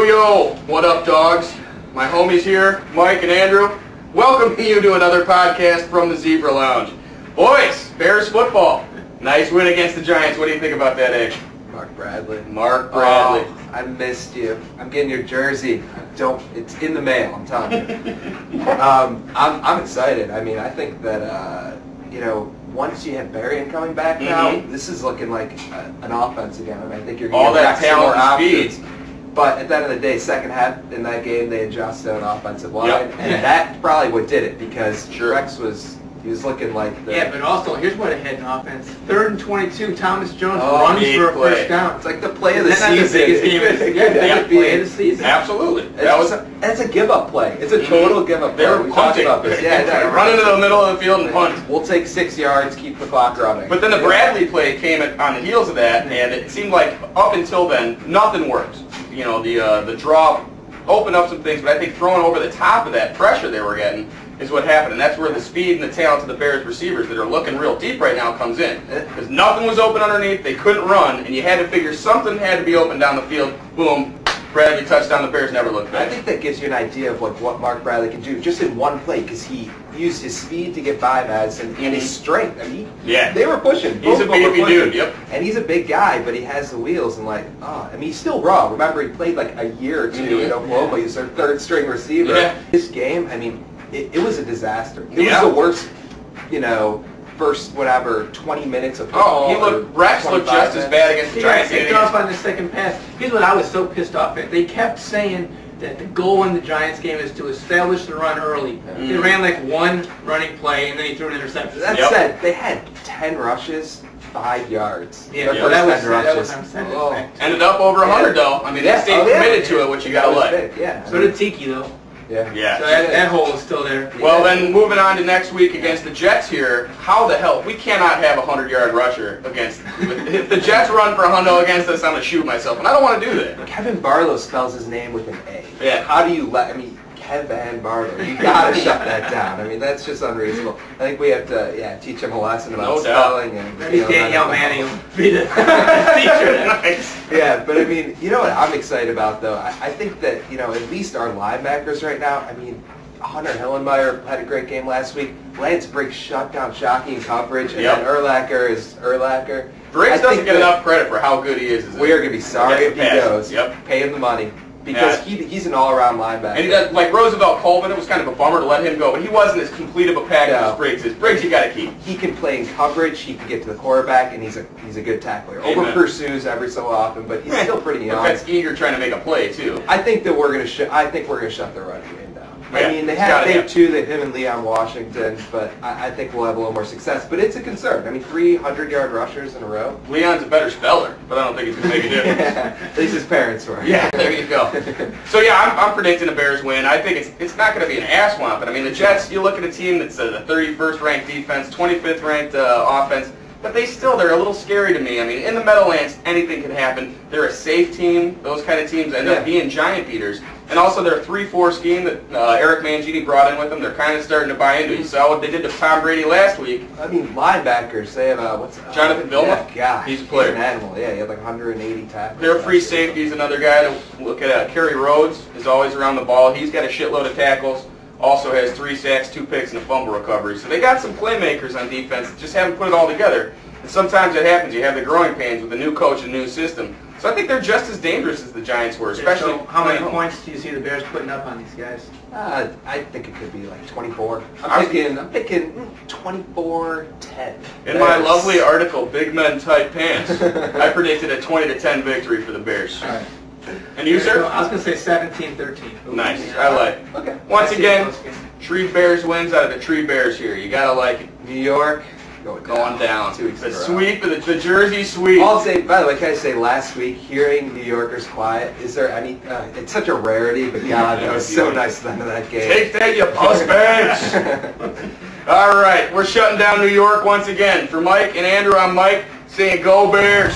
Yo, what up, dogs? My homies here, Mike and Andrew, welcoming you to another podcast from the Zebra Lounge. Boys, Bears football. Nice win against the Giants. What do you think about that, Egg? Mark Bradley. Mark Bradley. Oh, I missed you. I'm getting your jersey. It's in the mail, I'm telling you. I'm excited. I mean, I think that, once you have Berrien coming back now, this is looking like an offense again. I mean, I think you're going to get talent and speed. But at the end of the day, second half in that game, they adjusted an offensive line, and that's probably what did it, because Rex was looking like the... Yeah, but also, here's what it had in offense. 3rd and 22, Thomas Jones runs for a first down. It's like the play of the season. That's the biggest game. Yeah, play of the season. Absolutely. That's a give-up play. It's a total give-up play. They were punting. Yeah, run into the middle of the field and punt. We'll take 6 yards, keep the clock running. But then the Bradley play came on the heels of that, and it seemed like up until then, nothing worked. You know, the draw opened up some things, but I think throwing over the top of that pressure they were getting is what happened, and that's where the speed and the talent of the Bears receivers that are looking real deep right now comes in. Because nothing was open underneath, they couldn't run, and you had to figure something had to be open down the field. Boom, Bradley touchdown, the Bears never looked back. I think that gives you an idea of what Mark Bradley can do just in one play, because he used his speed to get by Madison and his strength. I mean, they were pushing. He's a beefy dude, And he's a big guy, but he has the wheels, and he's still raw. Remember, he played like a year or two in Oklahoma. He was their 3rd string receiver. This game, I mean, it was a disaster. It was the worst, first 20 minutes of football. Rex looked just as bad against the Giants. He got off on the second pass. Here's what I was so pissed off at. They kept saying that the goal in the Giants game is to establish the run early. They ran like one running play, and then he threw an interception. That said, they had 10 rushes, 5 yards. Yeah, that was Ended up over 100 though. I mean, they stayed committed to it, which you gotta like. So did Tiki though. Yeah. So that hole is still there. Well, then moving on to next week against the Jets here, how the hell? We cannot have a 100-yard rusher against... If the Jets run for a hundo against us, I'm going to shoot myself, and I don't want to do that. Kevin Barlow spells his name with an A. Yeah. How do you Kevin Barlow, you got to shut that down. I mean, that's just unreasonable. I think we have to, teach him a lesson about spelling. And maybe Danielle Manning will be the teacher. Nice. Yeah, but I mean, you know what I'm excited about, though? I think that, at least our linebackers right now, I mean, Hunter Hillenmeyer had a great game last week. Lance Briggs shut down shocking coverage, and then Urlacher is Urlacher. Briggs doesn't get enough credit for how good he is. We are going to be sorry if he goes. Pay him the money. Because he's an all-around linebacker. And he does, like Roosevelt Colvin, it was kind of a bummer to let him go, but he wasn't as complete of a package as Briggs is. Briggs you got to keep. He can play in coverage, he can get to the quarterback, and he's a good tackler. Over pursues every so often, but he's still pretty young. But that's eager trying to make a play too. I think that we're going to shut the running game down. I mean, they have 2, they have him and Leon Washington, but I think we'll have a little more success. But it's a concern. I mean, 300-yard rushers in a row. Leon's a better speller, but I don't think he's going to make a difference. At least his parents were. Yeah, there you go. So yeah, I'm predicting a Bears win. I think it's not going to be an ass whomping. I mean, the Jets, you look at a team that's the 31st ranked defense, 25th ranked offense, but they're a little scary to me. I mean, in the Meadowlands, anything can happen. They're a safe team. Those kind of teams end up being giant beaters. And also their 3-4 scheme that Eric Mangini brought in with them, they're kind of starting to buy into. You saw what they did to Tom Brady last week. I mean, linebackers, they have, Jonathan Vilma? Yeah, he's a player. He's an animal. Yeah, he had like 180 tackles. Their free safety is another guy to look at. Kerry Rhodes is always around the ball. He's got a shitload of tackles. Also has 3 sacks, 2 picks, and a fumble recovery. So they got some playmakers on defense, just haven't put it all together. And sometimes it happens. You have the growing pains with a new coach and new system. So I think they're just as dangerous as the Giants were, especially. So how many points do you see the Bears putting up on these guys? I think it could be like 24. I'm thinking 24-10. In my lovely article, Big Men Tight Pants, I predicted a 20-10 victory for the Bears. All right. And you, sir? I was going to say 17-13. Nice. I like. Okay. Once again, Tree Bears wins out of the Tree Bears here. You got to like it. New York. Going down. 2 weeks. The sweep, the Jersey sweep. I'll say, by the way, can I say last week, hearing New Yorkers quiet, it's such a rarity, but God, that was so nice at the end of that game. Take that, you puss bags! All right, we're shutting down New York once again. For Mike and Andrew, I'm Mike, saying go Bears!